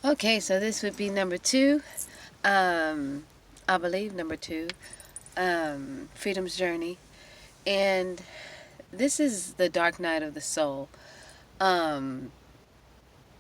Okay, so this would be number two. I believe number two, Freedom's Journey. And this is the dark night of the soul, um,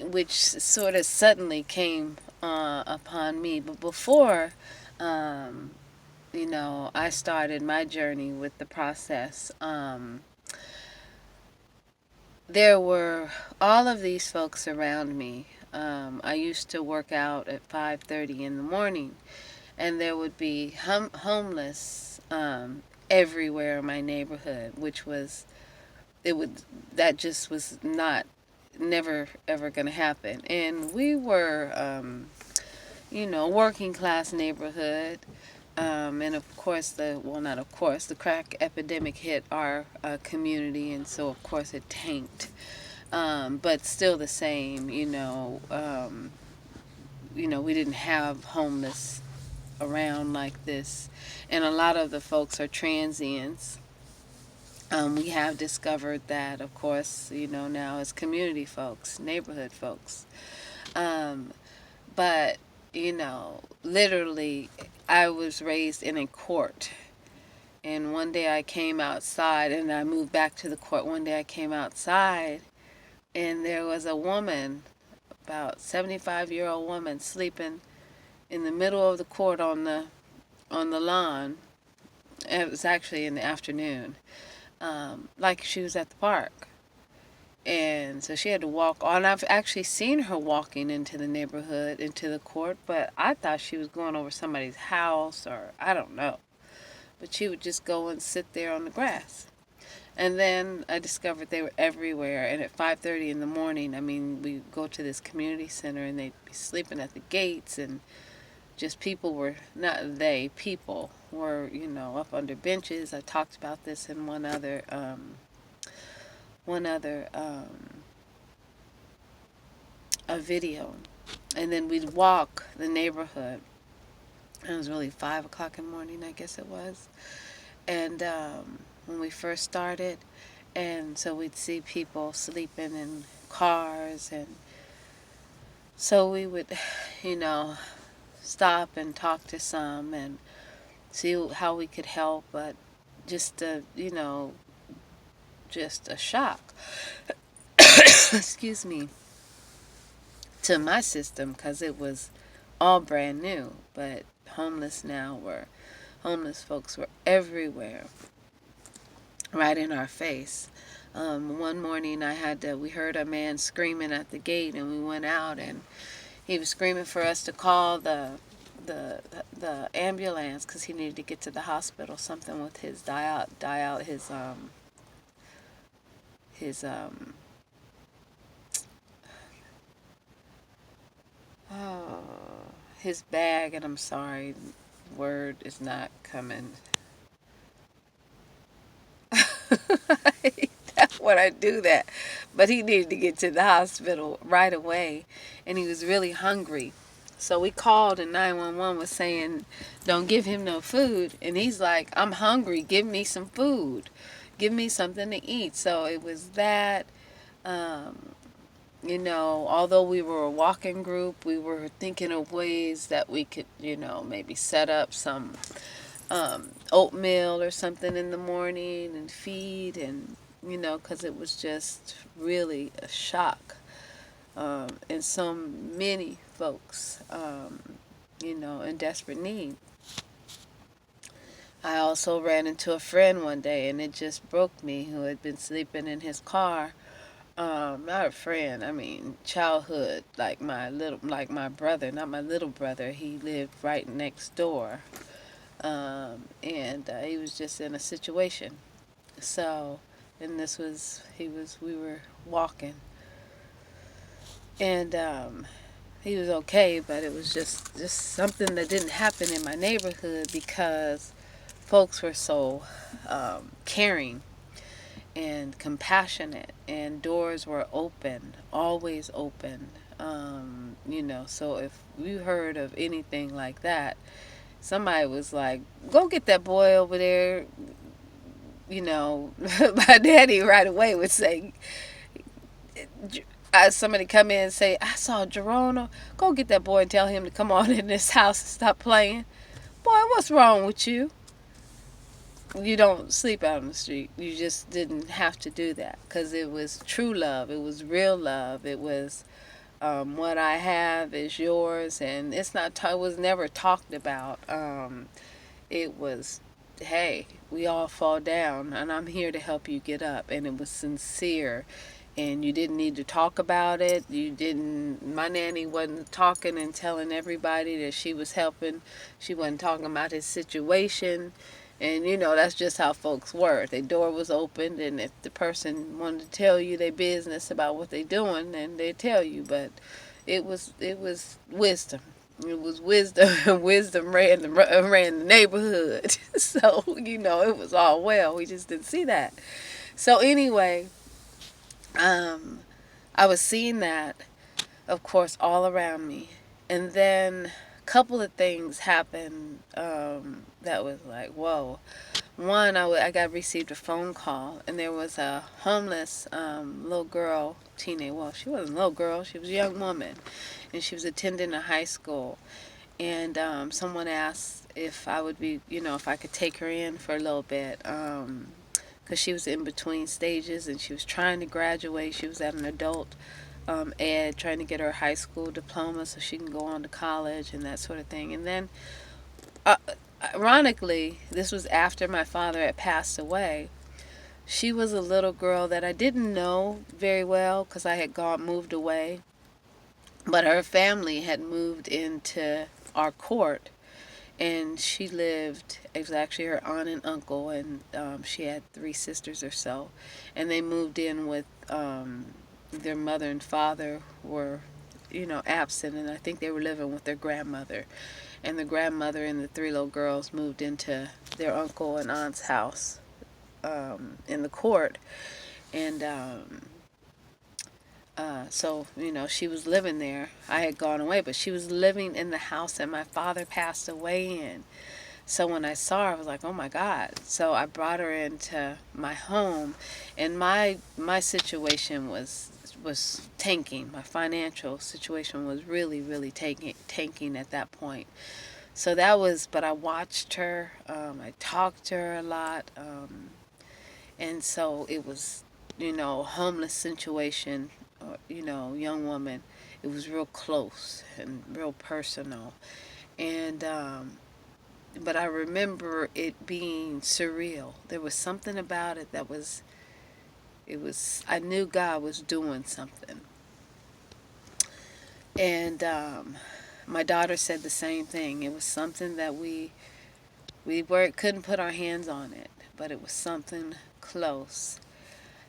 which sort of suddenly came upon me. But before, um, I started my journey with the process. There were all of these folks around me. I used to work out at 5:30 in the morning, and there would be homeless everywhere in my neighborhood, which was it would that just was not never ever going to happen. And we were working class neighborhood. And of course, the crack epidemic hit our community, and so of course it tanked. But still the same, we didn't have homeless around like this, and a lot of the folks are transients. We have discovered that, of course, now as community folks, neighborhood folks. Um, but, literally, I was raised in a court. And one day I came outside, and I moved back to the court. One day I came outside, and there was a woman, about 75-year-old woman, sleeping in the middle of the court on the lawn. It was actually in the afternoon, like she was at the park. And so she had to walk on. I've actually seen her walking into the neighborhood, into the court, but I thought she was going over somebody's house, or I don't know. But she would just go and sit there on the grass. And then I discovered they were everywhere. And at 5:30 in the morning, I mean, we go to this community center, and they'd be sleeping at the gates, and just people were, not they, people were, up under benches. I talked about this in a video. And then we'd walk the neighborhood. It was really 5 o'clock in the morning, I guess it was. And when we first started, and so we'd see people sleeping in cars, and so we would, stop and talk to some and see how we could help, but just just a shock. Excuse me, to my system, because it was all brand new. But homeless folks were everywhere, right in our face. One morning we heard a man screaming at the gate, and we went out, and he was screaming for us to call the ambulance, because he needed to get to the hospital. Something with his his oh, his bag, and I'm sorry, word is not coming. When I do that, but he needed to get to the hospital right away, and he was really hungry. So we called, and 911 was saying, don't give him no food. And he's like, I'm hungry. Give me some food. Give me something to eat. So it was that, although we were a walking group, we were thinking of ways that we could, maybe set up some oatmeal or something in the morning and feed, and, because it was just really a shock. And so many folks, in desperate need. I also ran into a friend one day, and it just broke me, who had been sleeping in his car. Not a friend, I mean childhood, like my brother, not my little brother. He lived right next door, and he was just in a situation. So, and we were walking, and he was okay, but it was just something that didn't happen in my neighborhood, because folks were so caring and compassionate, and doors were open, always open. So if we heard of anything like that, somebody was like, go get that boy over there. My daddy right away would say, somebody come in and say, I saw Geronimo. Go get that boy and tell him to come on in this house and stop playing. Boy, what's wrong with you? You don't sleep out on the street. You just didn't have to do that because it was true love. It was real love. It was what I have is yours, and it was never talked about. It was, hey, we all fall down, and I'm here to help you get up. And it was sincere, and you didn't need to talk about it. My nanny wasn't talking and telling everybody that she was helping. She wasn't talking about his situation. And that's just how folks were. The door was opened, and if the person wanted to tell you their business about what they're doing, then they tell you. But it was wisdom. It was wisdom, and wisdom ran the neighborhood. So it was all well. We just didn't see that. So anyway, um, I was seeing that, of course, all around me, and then a couple of things happened that was like, whoa. One, I got received a phone call, and there was a homeless little girl, teenage. Well, she wasn't a little girl; she was a young woman, and she was attending a high school. And someone asked if I would be, if I could take her in for a little bit, because she was in between stages and she was trying to graduate. She was at an adult ed, trying to get her high school diploma so she can go on to college and that sort of thing. And then uh, ironically, this was after my father had passed away. She was a little girl that I didn't know very well because I had moved away. But her family had moved into our court, and it was actually her aunt and uncle, and she had 3 sisters or so. And they moved in with their mother and father were, absent, and I think they were living with their grandmother. And the grandmother and the 3 little girls moved into their uncle and aunt's house in the court. And so, she was living there. I had gone away, but she was living in the house that my father passed away in. So when I saw her, I was like, oh my God. So I brought her into my home, and my situation was tanking. My financial situation was really, really tanking at that point. So but I watched her, I talked to her a lot, and so it was, homeless situation, young woman. It was real close and real personal. And, but I remember it being surreal. There was something about it I knew God was doing something. And my daughter said the same thing. It was something that couldn't put our hands on it, but it was something close.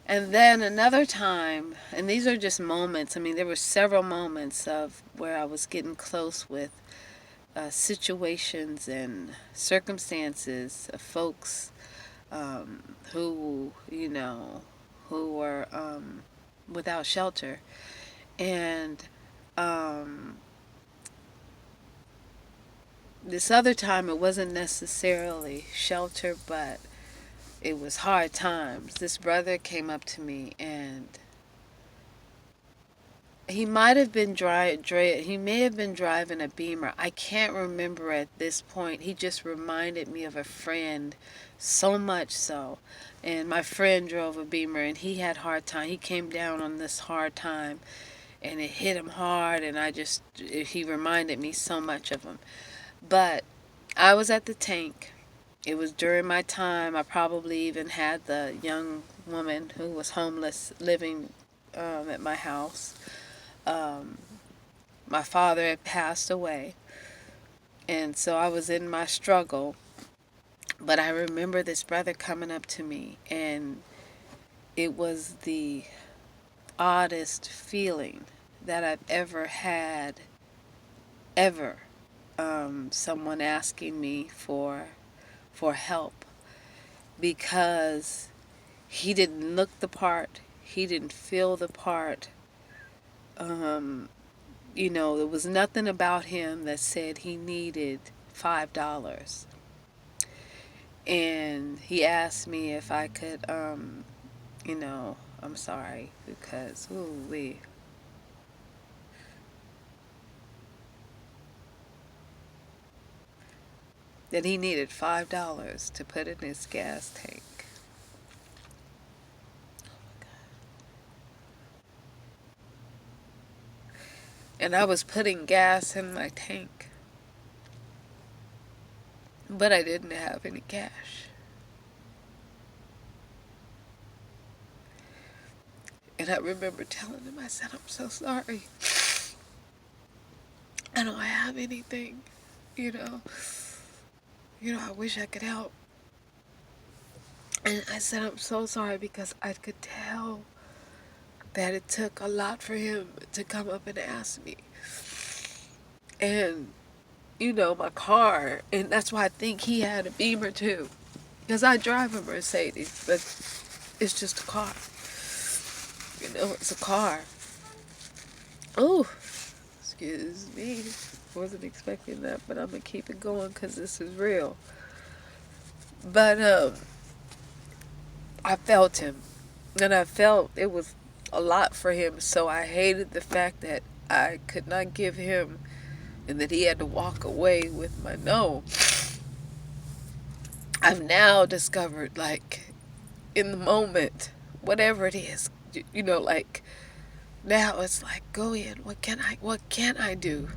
And then another time, and these are just moments. I mean, there were several moments of where I was getting close with situations and circumstances of folks who, who were without shelter. And this other time, it wasn't necessarily shelter, but it was hard times. This brother came up to me, and he might have been he may have been driving a Beamer. I can't remember at this point. He just reminded me of a friend, so much so. And my friend drove a Beamer, and he had hard time. He came down on this hard time, and it hit him hard, and he reminded me so much of him. But I was at the tank. It was during my time. I probably even had the young woman who was homeless living at my house. My father had passed away, and so I was in my struggle. But I remember this brother coming up to me, and it was the oddest feeling that I've ever had, ever. Someone asking me for help, because he didn't look the part, he didn't feel the part. There was nothing about him that said he needed $5. And he asked me if I could, I'm sorry, because, ooh, that he needed $5 to put in his gas tank. And I was putting gas in my tank, but I didn't have any cash. And I remember telling him, I said, I'm so sorry. I don't have anything, you know. I wish I could help. And I said, I'm so sorry, because I could tell that it took a lot for him to come up and ask me. And, my car, and that's why I think he had a Beamer too. Because I drive a Mercedes, but it's just a car. It's a car. Oh, excuse me. Wasn't expecting that, but I'm going to keep it going because this is real. But I felt him. And I felt it was a lot for him. So I hated the fact that I could not give him and that he had to walk away with my no. I've now discovered, like, in the moment, whatever it is, like, now it's like, go in, what can I do?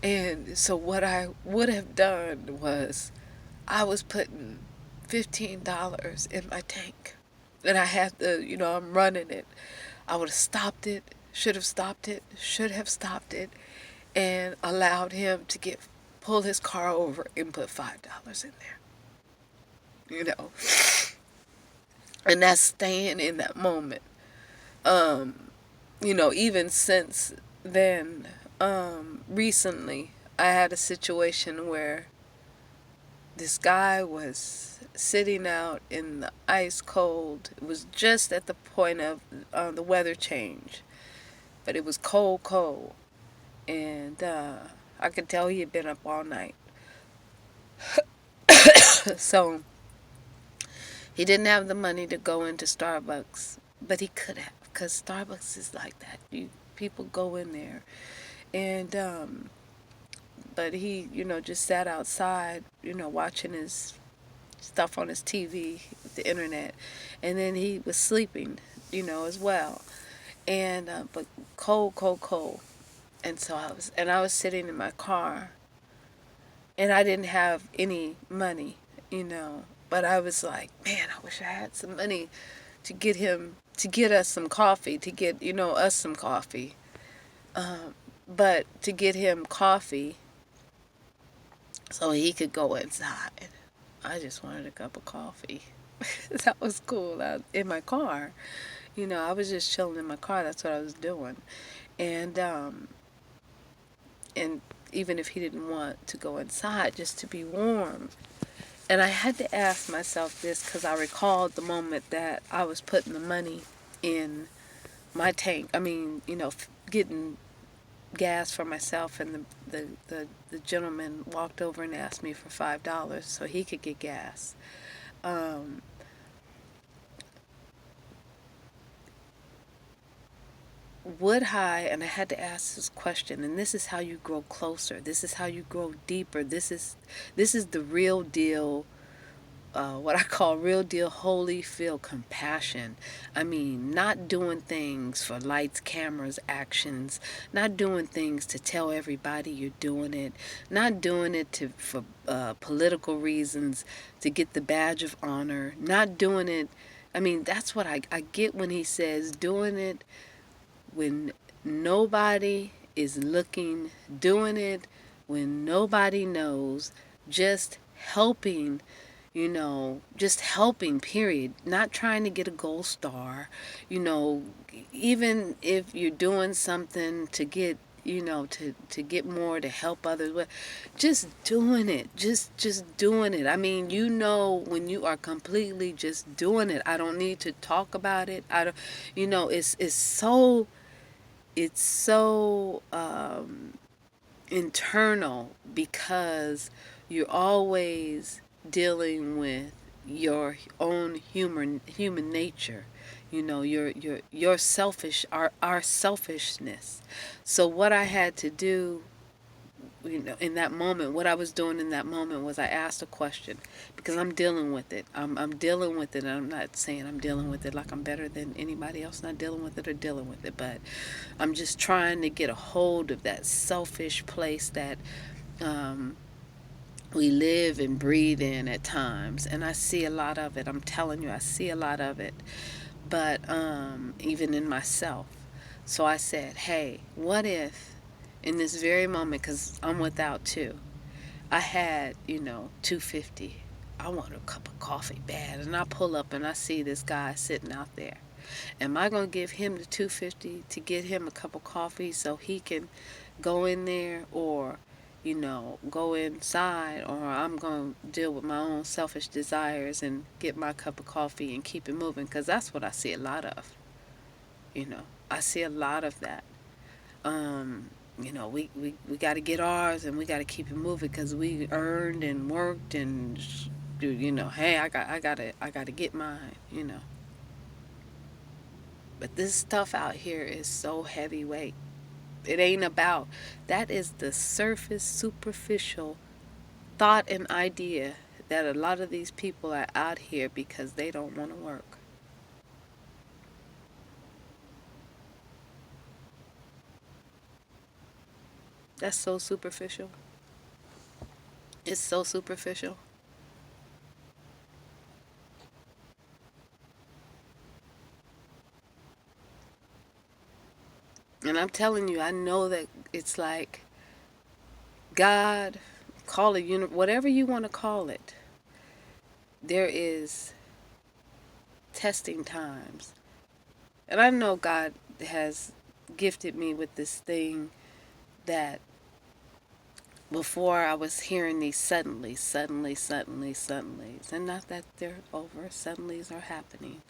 And so what I would have done was, I was putting $15 in my tank, and I had to, I'm running it. I would have stopped it, should have stopped it, and allowed him to pull his car over and put $5 in there. And that's staying in that moment. Even since then, recently, I had a situation where this guy was sitting out in the ice cold. It was just at the point of the weather change, but it was cold, and I could tell he had been up all night. So he didn't have the money to go into Starbucks, but he could have, because Starbucks is like that. People go in there, and but he, just sat outside, watching his stuff on his TV, the internet, and then he was sleeping, as well. And but cold, and so I was sitting in my car, and I didn't have any money, but I was like, man, I wish I had some money to get us some coffee, to get, us some coffee. But to get him coffee so he could go inside. I just wanted a cup of coffee. That was cool. In my car, I was just chilling in my car. That's what I was doing. And even if he didn't want to go inside, just to be warm. And I had to ask myself this, because I recalled the moment that I was putting the money in my tank. I mean, getting gas for myself, and the gentleman walked over and asked me for $5 so he could get gas. And I had to ask this question, and this is how you grow closer. This is how you grow deeper. This is the real deal, what I call real deal Holyfield compassion. I mean, not doing things for lights, cameras, actions, not doing things to tell everybody you're doing it, not doing it for political reasons, to get the badge of honor, not doing it. I mean, that's what I get when he says doing it when nobody is looking, doing it when nobody knows, just helping, just helping, period. Not trying to get a gold star, even if you're doing something to get, to get more, to help others, but just doing it, just doing it. I mean, when you are completely just doing it, I don't need to talk about it. I don't, it's so internal, because you're always dealing with your own human nature, your selfish, our selfishness. So what I had to do in that moment, what I was doing in that moment was I asked a question because I'm dealing with it. I'm dealing with it, and I'm not saying I'm dealing with it like I'm better than anybody else not dealing with it or dealing with it, but I'm just trying to get a hold of that selfish place that um, we live and breathe in at times. And I see a lot of it. I'm telling you, I see a lot of it, but even in myself. So I said, hey, what if in this very moment, because I'm without too, I had, $2.50. I want a cup of coffee bad, and I pull up and I see this guy sitting out there. Am I gonna give him the $2.50 to get him a cup of coffee so he can go in there, or go inside, or I'm gonna deal with my own selfish desires and get my cup of coffee and keep it moving? Because that's what I see a lot of. I see a lot of that. We got to get ours, and we got to keep it moving because we earned and worked and hey, I got to get mine. But this stuff out here is so heavyweight. It ain't about, that is the surface, superficial thought and idea that a lot of these people are out here because they don't want to work. That's so superficial. It's so superficial. And I'm telling you, I know that it's like God, call it whatever you want to call it. There is testing times. And I know God has gifted me with this thing that before I was hearing these suddenlies. And not that they're over, suddenlies are happening.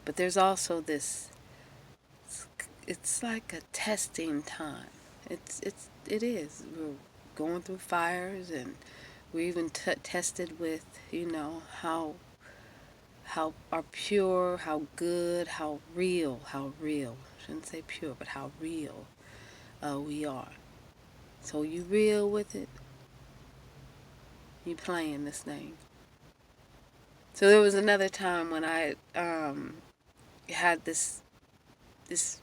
But there's also this, it's like a testing time. It is. We're going through fires, and we're even tested with, how are pure, how good, how real. I shouldn't say pure, but how real we are. So you real with it, you playing this thing. So there was another time when I had this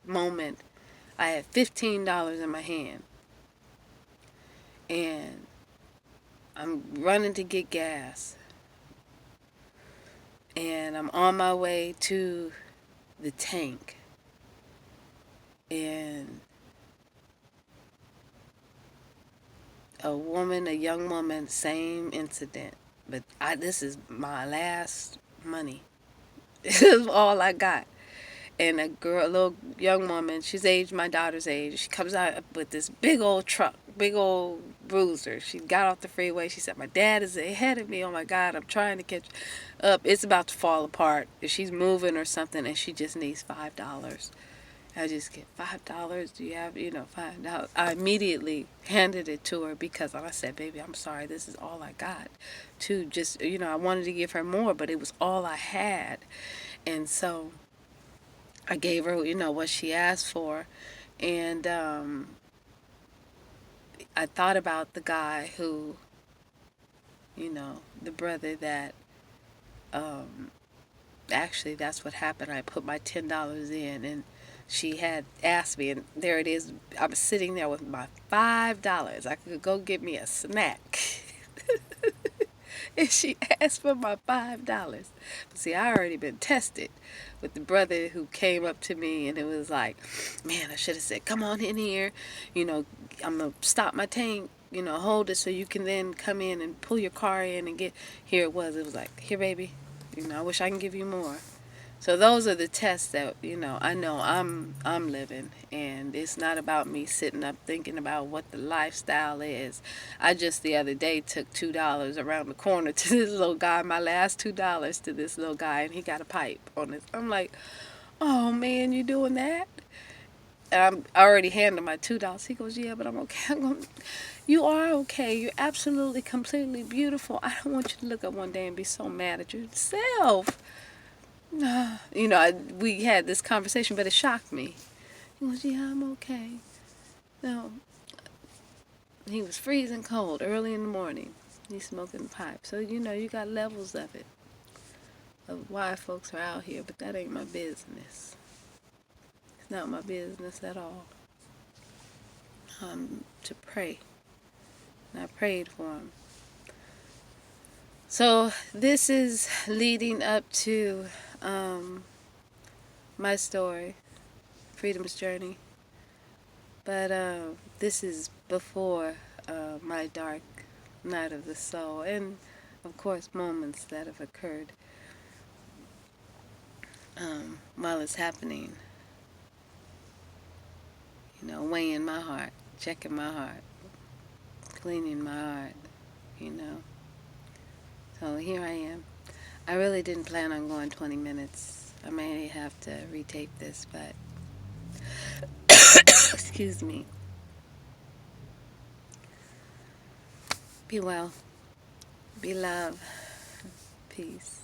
moment. I had $15 in my hand, and I'm running to get gas, and I'm on my way to the tank, and a young woman, same incident, but this is my last money. This is all I got. And a little young woman, she's my daughter's age. She comes out with this big old truck, big old bruiser. She got off the freeway. She said, "My dad is ahead of me. Oh my God, I'm trying to catch up. It's about to fall apart. If she's moving or something, and she just needs $5." I just get $5. Do you have, $5? I immediately handed it to her because I said, "Baby, I'm sorry. This is all I got." To just, I wanted to give her more, but it was all I had. And so I gave her, what she asked for. And I thought about the guy who, the brother that, actually, that's what happened. I put my $10 in, and she had asked me, and there it is. I was sitting there with my $5. I could go get me a snack. And she asked for my $5. But see, I already been tested with the brother who came up to me, and it was like, man, I should have said, "Come on in here. I'm going to stop my tank. Hold it so you can then come in and pull your car in and get." Here it was. It was like, "Here, baby. I wish I can give you more." So those are the tests that, I know I'm living, and it's not about me sitting up thinking about what the lifestyle is. I just the other day took $2 around the corner to this little guy, my last $2 to this little guy, and he got a pipe on it. I'm like, "Oh man, you doing that?" And I already handed my $2. He goes, "Yeah, but I'm okay." I'm going, "You are okay. You're absolutely, completely beautiful. I don't want you to look up one day and be so mad at yourself." We had this conversation, but it shocked me. He goes, "Yeah, I'm okay." No, he was freezing cold early in the morning. He's smoking pipe. So, you got levels of it, of why folks are out here, but that ain't my business. It's not my business at all. To pray. And I prayed for him. So this is leading up to my story, Freedom's Journey. But this is before my dark night of the soul, and of course moments that have occurred while it's happening. Weighing my heart, checking my heart, cleaning my heart, So here I am. I really didn't plan on going 20 minutes. I may have to retape this, but excuse me. Be well. Be love. Peace.